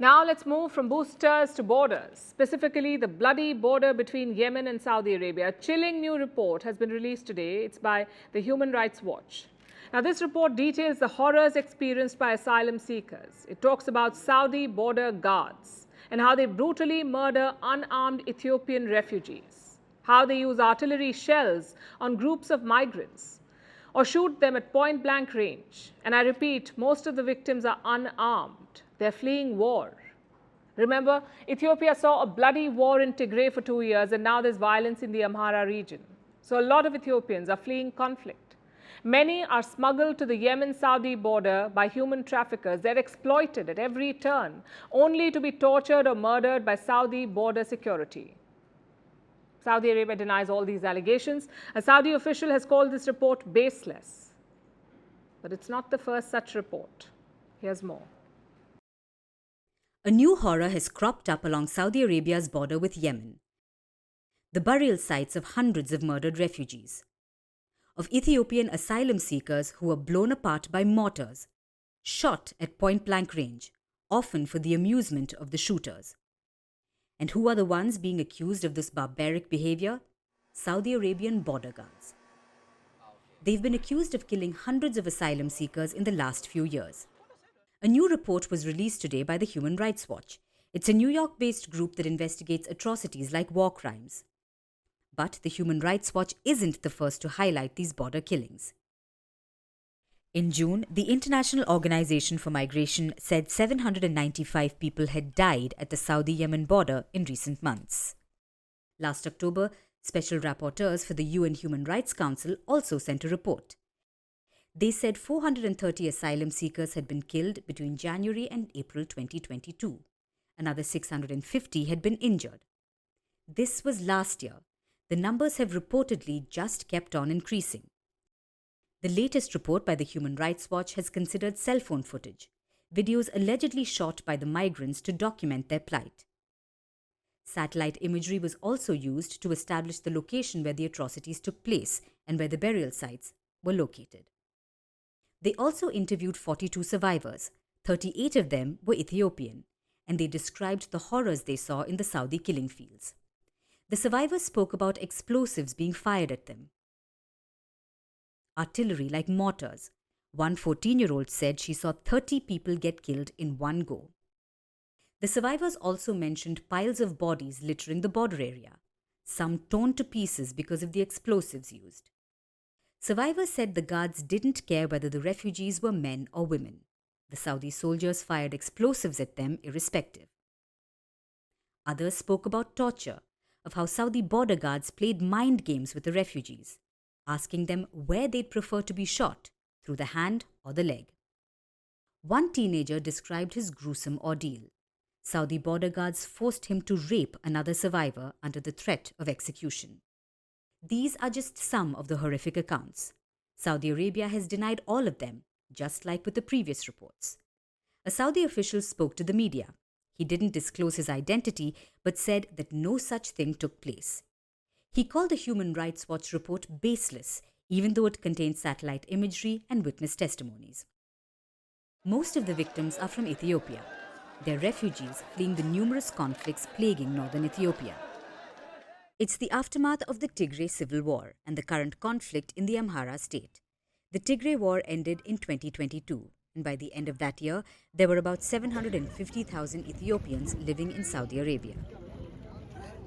Now let's move from boosters to borders, specifically the bloody border between Yemen and Saudi Arabia. A chilling new report has been released today. It's by the Human Rights Watch. Now, this report details the horrors experienced by asylum seekers. It talks about Saudi border guards and how they brutally murder unarmed Ethiopian refugees, how they use artillery shells on groups of migrants or shoot them at point-blank range. And I repeat, most of the victims are unarmed. They're fleeing war. Remember, Ethiopia saw a bloody war in Tigray for 2 years, and now there's violence in the Amhara region. So a lot of Ethiopians are fleeing conflict. Many are smuggled to the Yemen-Saudi border by human traffickers. They're exploited at every turn, only to be tortured or murdered by Saudi border security. Saudi Arabia denies all these allegations. A Saudi official has called this report baseless. But it's not the first such report. Here's more. A new horror has cropped up along Saudi Arabia's border with Yemen. The burial sites of hundreds of murdered refugees, of Ethiopian asylum seekers who were blown apart by mortars, shot at point-blank range, often for the amusement of the shooters. And who are the ones being accused of this barbaric behavior? Saudi Arabian border guards. They've been accused of killing hundreds of asylum seekers in the last few years. A new report was released today by the Human Rights Watch. It's a New York-based group that investigates atrocities like war crimes. But the Human Rights Watch isn't the first to highlight these border killings. In June, the International Organization for Migration said 795 people had died at the Saudi-Yemen border in recent months. Last October, special rapporteurs for the UN Human Rights Council also sent a report. They said 430 asylum seekers had been killed between January and April 2022. Another 650 had been injured. This was last year. The numbers have reportedly just kept on increasing. The latest report by the Human Rights Watch has considered cell phone footage, videos allegedly shot by the migrants to document their plight. Satellite imagery was also used to establish the location where the atrocities took place and where the burial sites were located. They also interviewed 42 survivors. 38 of them were Ethiopian, and they described the horrors they saw in the Saudi killing fields. The survivors spoke about explosives being fired at them. Artillery like mortars. One 14-year-old said she saw 30 people get killed in one go. The survivors also mentioned piles of bodies littering the border area, some torn to pieces because of the explosives used. Survivors said the guards didn't care whether the refugees were men or women. The Saudi soldiers fired explosives at them irrespective. Others spoke about torture, of how Saudi border guards played mind games with the refugees, asking them where they'd prefer to be shot, through the hand or the leg. One teenager described his gruesome ordeal. Saudi border guards forced him to rape another survivor under the threat of execution. These are just some of the horrific accounts. Saudi Arabia has denied all of them, just like with the previous reports. A Saudi official spoke to the media. He didn't disclose his identity, but said that no such thing took place. He called the Human Rights Watch report baseless, even though it contained satellite imagery and witness testimonies. Most of the victims are from Ethiopia. They're refugees fleeing the numerous conflicts plaguing northern Ethiopia. It's the aftermath of the Tigray civil war and the current conflict in the Amhara state. The Tigray war ended in 2022, and by the end of that year, there were about 750,000 Ethiopians living in Saudi Arabia.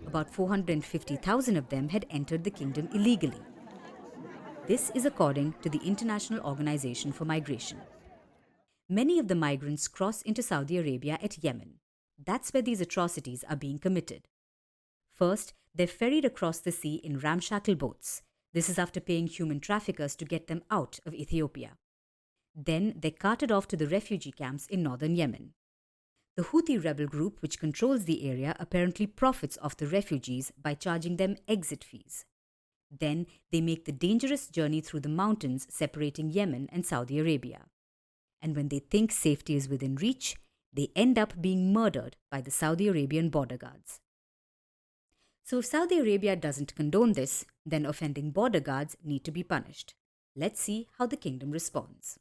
About 450,000 of them had entered the kingdom illegally. This is according to the International Organization for Migration. Many of the migrants cross into Saudi Arabia at Yemen. That's where these atrocities are being committed. First, they're ferried across the sea in ramshackle boats. This is after paying human traffickers to get them out of Ethiopia. Then they're carted off to the refugee camps in northern Yemen. The Houthi rebel group, which controls the area, apparently profits off the refugees by charging them exit fees. Then they make the dangerous journey through the mountains separating Yemen and Saudi Arabia. And when they think safety is within reach, they end up being murdered by the Saudi Arabian border guards. So if Saudi Arabia doesn't condone this, then offending border guards need to be punished. Let's see how the kingdom responds.